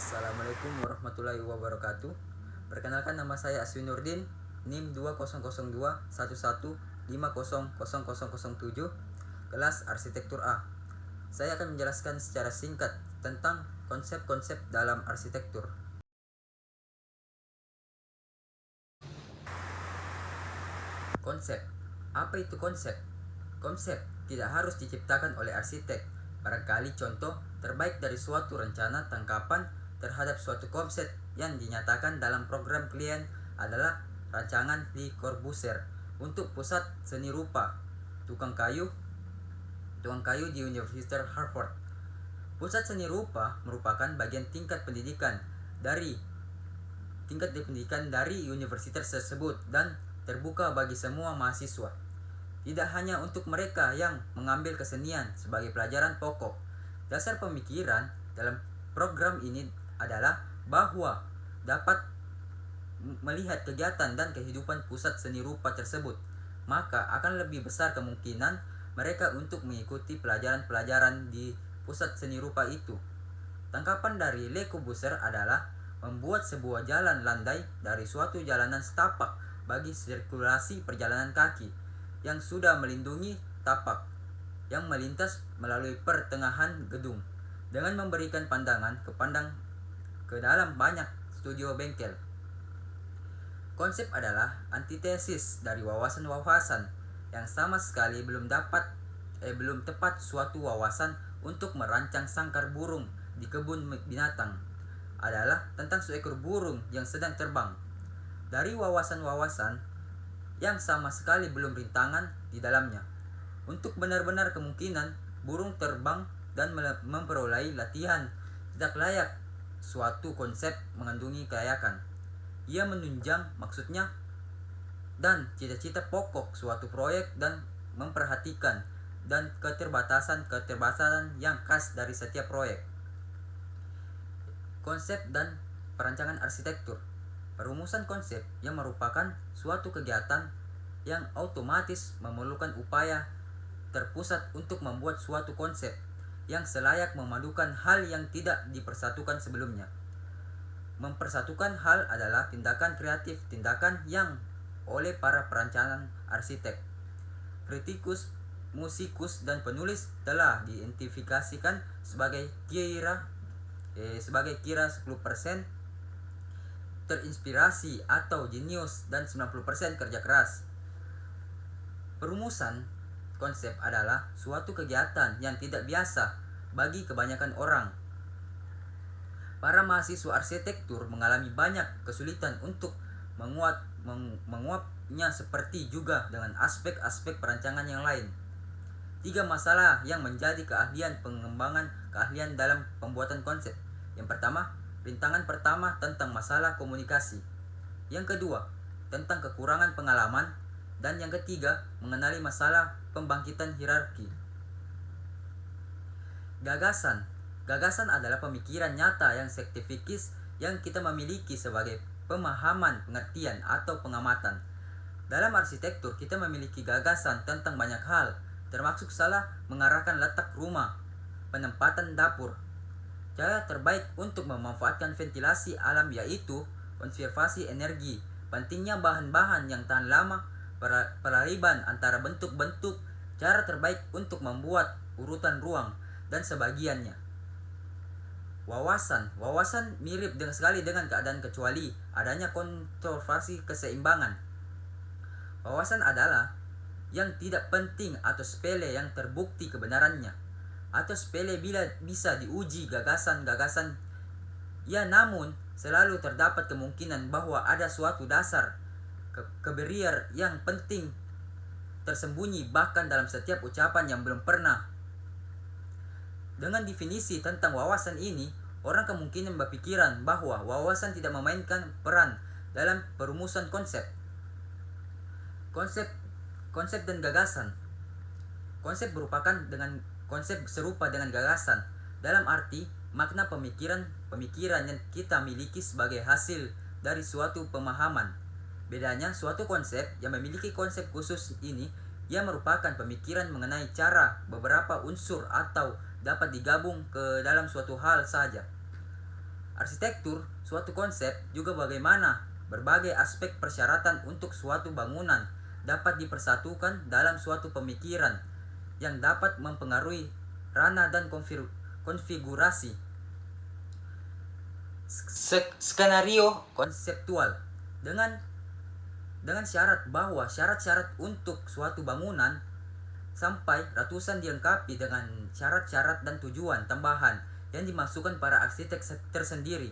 Assalamualaikum warahmatullahi wabarakatuh. Perkenalkan, nama saya Aswin Nurdin, NIM 200211150007, kelas Arsitektur A. Saya akan menjelaskan secara singkat tentang konsep-konsep dalam arsitektur. Konsep. Apa itu konsep? Konsep tidak harus diciptakan oleh arsitek. Barangkali contoh terbaik dari suatu rencana tangkapan terhadap suatu konsep yang dinyatakan dalam program klien adalah rancangan Le Corbusier untuk pusat seni rupa tukang kayu di Universitas Harvard. Pusat seni rupa merupakan bagian tingkat pendidikan dari universitas tersebut dan terbuka bagi semua mahasiswa. Tidak hanya untuk mereka yang mengambil kesenian sebagai pelajaran pokok. Dasar pemikiran dalam program ini adalah bahwa dapat melihat kegiatan dan kehidupan pusat seni rupa tersebut, maka akan lebih besar kemungkinan mereka untuk mengikuti pelajaran-pelajaran di pusat seni rupa itu. Tangkapan dari Le Corbusier adalah membuat sebuah jalan landai dari suatu jalanan setapak bagi sirkulasi perjalanan kaki yang sudah melindungi tapak yang melintas melalui pertengahan gedung, dengan memberikan pandangan ke dalam banyak studio bengkel. Konsep adalah antitesis dari wawasan-wawasan yang sama sekali belum tepat suatu wawasan untuk merancang sangkar burung di kebun binatang adalah tentang seekor burung yang sedang terbang. Dari wawasan-wawasan yang sama sekali belum rintangan di dalamnya, untuk benar-benar kemungkinan burung terbang dan memperoleh latihan tidak layak, suatu konsep mengandungi kelayakan. Ia menunjang maksudnya dan cita-cita pokok suatu proyek dan memperhatikan dan keterbatasan yang khas dari setiap proyek. Konsep dan perancangan arsitektur. Perumusan konsep yang merupakan suatu kegiatan yang otomatis memerlukan upaya terpusat untuk membuat suatu konsep yang selayak memadukan hal yang tidak dipersatukan sebelumnya. Mempersatukan hal adalah tindakan kreatif, tindakan yang oleh para perancangan arsitek, kritikus, musikus, dan penulis telah diidentifikasikan sebagai kira 10% terinspirasi atau jenius dan 90% kerja keras. Perumusan konsep adalah suatu kegiatan yang tidak biasa bagi kebanyakan orang. Para mahasiswa arsitektur mengalami banyak kesulitan untuk menguapnya, seperti juga dengan aspek-aspek perancangan yang lain. 3 masalah yang menjadi pengembangan keahlian dalam pembuatan konsep. Yang pertama, rintangan pertama tentang masalah komunikasi. Yang kedua, tentang kekurangan pengalaman. Dan yang ketiga, mengenali masalah pembangkitan hierarki. Gagasan. Gagasan adalah pemikiran nyata yang saintifik yang kita miliki sebagai pemahaman, pengertian, atau pengamatan. Dalam arsitektur, kita memiliki gagasan tentang banyak hal, termasuk salah mengarahkan letak rumah, penempatan dapur, cara terbaik untuk memanfaatkan ventilasi alam, yaitu konservasi energi, pentingnya bahan-bahan yang tahan lama, peraliban antara bentuk-bentuk, cara terbaik untuk membuat urutan ruang, dan sebagiannya. Wawasan mirip sekali dengan keadaan kecuali adanya kontroversi keseimbangan. Wawasan adalah yang tidak penting atau sepele yang terbukti kebenarannya, atau sepele bila bisa diuji. Gagasan ya, namun selalu terdapat kemungkinan bahwa ada suatu dasar keberrier yang penting tersembunyi bahkan dalam setiap ucapan yang belum pernah. Dengan definisi tentang wawasan ini, orang kemungkinan berpikiran bahwa wawasan tidak memainkan peran dalam perumusan konsep dan gagasan. Konsep serupa dengan gagasan dalam arti makna pemikiran yang kita miliki sebagai hasil dari suatu pemahaman. Bedanya, suatu konsep yang memiliki konsep khusus ini ia merupakan pemikiran mengenai cara beberapa unsur atau dapat digabung ke dalam suatu hal saja. Arsitektur, suatu konsep, juga bagaimana berbagai aspek persyaratan untuk suatu bangunan dapat dipersatukan dalam suatu pemikiran yang dapat mempengaruhi ranah dan konfigurasi skenario konseptual dengan syarat bahwa syarat-syarat untuk suatu bangunan sampai ratusan dilengkapi dengan syarat-syarat dan tujuan tambahan yang dimasukkan para arsitek tersendiri.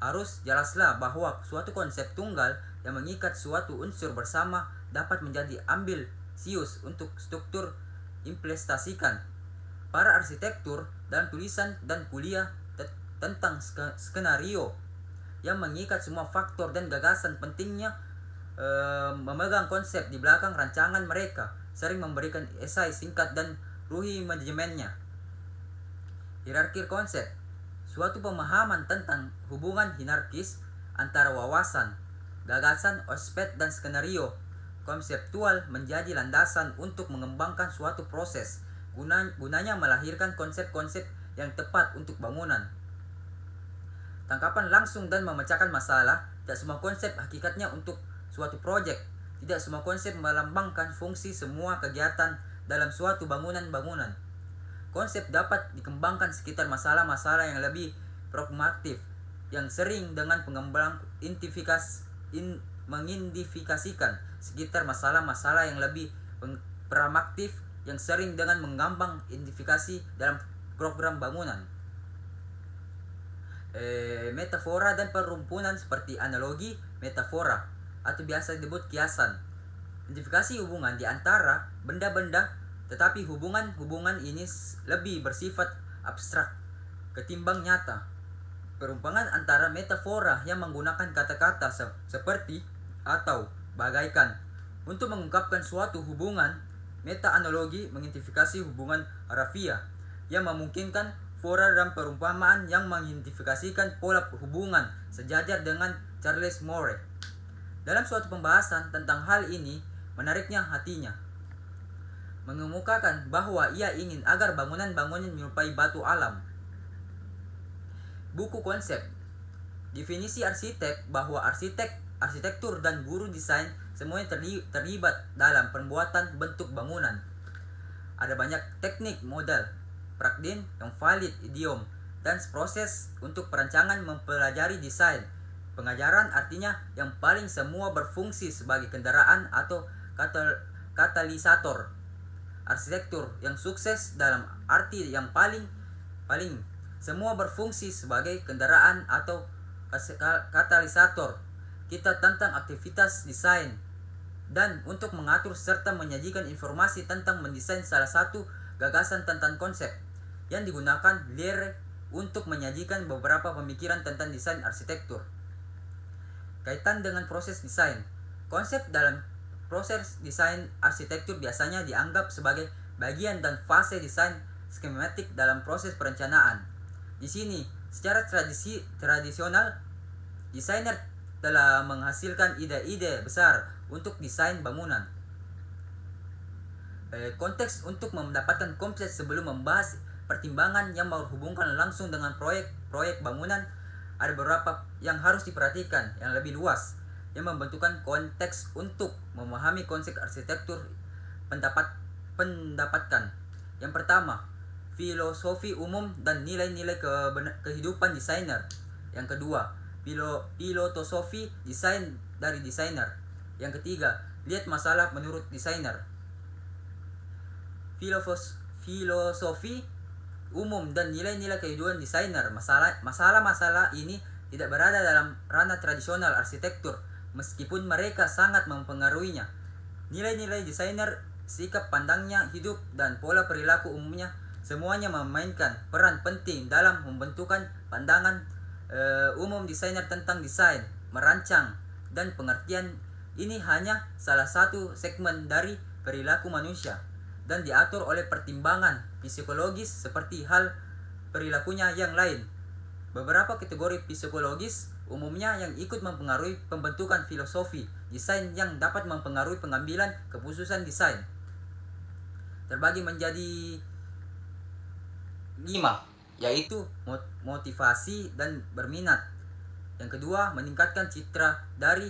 Harus jelaslah bahwa suatu konsep tunggal yang mengikat suatu unsur bersama dapat menjadi ambilsius untuk struktur implementasikan. Para arsitektur dalam tulisan dan kuliah tentang skenario yang mengikat semua faktor dan gagasan pentingnya memegang konsep di belakang rancangan mereka, sering memberikan esai singkat dan ruhi manajemennya. Hierarki konsep, suatu pemahaman tentang hubungan hierarkis antara wawasan, gagasan, aspek, dan skenario konseptual menjadi landasan untuk mengembangkan suatu proses. Gunanya melahirkan konsep-konsep yang tepat untuk bangunan. Tangkapan langsung dan memecahkan masalah. Tidak semua konsep hakikatnya untuk suatu proyek. Tidak semua konsep melambangkan fungsi semua kegiatan dalam suatu bangunan. Konsep dapat dikembangkan sekitar masalah-masalah yang lebih pragmatif, yang sering dengan pengembang mengidentifikasikan sekitar masalah-masalah yang lebih pragmatif, yang sering dengan mengambang identifikasi dalam program bangunan. Metafora dan perumpunan seperti analogi, metafora, atau biasa disebut kiasan. Identifikasi hubungan di antara benda-benda, tetapi hubungan ini lebih bersifat abstrak ketimbang nyata. Perumpamaan antara metafora yang menggunakan kata-kata seperti atau bagaikan untuk mengungkapkan suatu hubungan. Meta-analogi mengidentifikasi hubungan harafiah yang memungkinkan fora dan perumpamaan yang mengidentifikasikan pola hubungan sejajar dengan Charles Moore. Dalam suatu pembahasan tentang hal ini, menariknya hatinya mengemukakan bahwa ia ingin agar bangunan-bangunan menyerupai batu alam. Buku konsep, definisi arsitek, bahwa arsitektur dan guru desain semuanya terlibat dalam pembuatan bentuk bangunan. Ada banyak teknik, model, prakdim yang valid, idiom, dan proses untuk perancangan mempelajari desain. Pengajaran artinya yang paling semua berfungsi sebagai kendaraan atau katalisator. Arsitektur yang sukses dalam arti yang paling semua berfungsi sebagai kendaraan atau katalisator. Kita tentang aktivitas desain dan untuk mengatur serta menyajikan informasi tentang mendesain salah satu gagasan tentang konsep yang digunakan Lear untuk menyajikan beberapa pemikiran tentang desain arsitektur. Kaitan dengan proses desain. Konsep dalam proses desain arsitektur biasanya dianggap sebagai bagian dan fase desain skematik dalam proses perencanaan. Di sini, secara tradisional, desainer telah menghasilkan ide-ide besar untuk desain bangunan. Konteks untuk mendapatkan konsep sebelum membahas pertimbangan yang berhubungan langsung dengan proyek bangunan, ada beberapa yang harus diperhatikan yang lebih luas yang membentukkan konteks untuk memahami konsep arsitektur pendapatkan. Yang pertama, filosofi umum dan nilai-nilai kehidupan desainer. Yang kedua, filosofi desain dari desainer. Yang ketiga, lihat masalah menurut desainer. Filosofi umum dan nilai-nilai kehidupan desainer. Masalah-masalah ini tidak berada dalam ranah tradisional arsitektur, meskipun mereka sangat mempengaruhinya. Nilai-nilai desainer, sikap pandangnya, hidup, dan pola perilaku umumnya semuanya memainkan peran penting dalam membentukkan pandangan umum desainer tentang desain, merancang, dan pengertian. Ini hanya salah satu segmen dari perilaku manusia dan diatur oleh pertimbangan psikologis seperti hal perilakunya yang lain. Beberapa kategori psikologis umumnya yang ikut mempengaruhi pembentukan filosofi desain yang dapat mempengaruhi pengambilan keputusan desain. Terbagi menjadi 5. yaitu motivasi dan berminat. Yang kedua, meningkatkan citra dari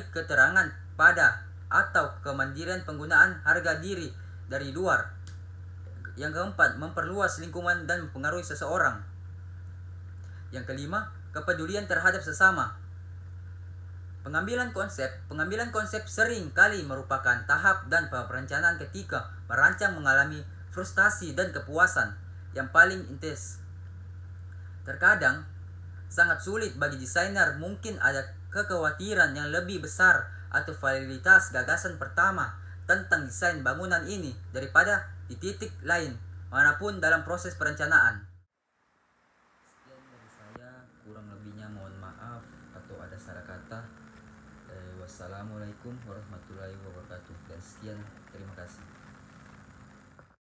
keterangan pada atau kemandirian penggunaan harga diri dari luar. Yang keempat, memperluas lingkungan dan mempengaruhi seseorang. Yang kelima, kepedulian terhadap sesama. Pengambilan konsep sering kali merupakan tahap dan perencanaan ketika merancang mengalami frustasi dan kepuasan yang paling intens. Terkadang sangat sulit bagi desainer, mungkin ada kekhawatiran yang lebih besar atau validitas gagasan pertama tentang desain bangunan ini daripada di titik lain manapun dalam proses perencanaan. Sekian dari saya, kurang lebihnya mohon maaf atau ada salah kata. Wassalamualaikum warahmatullahi wabarakatuh dan sekian, terima kasih.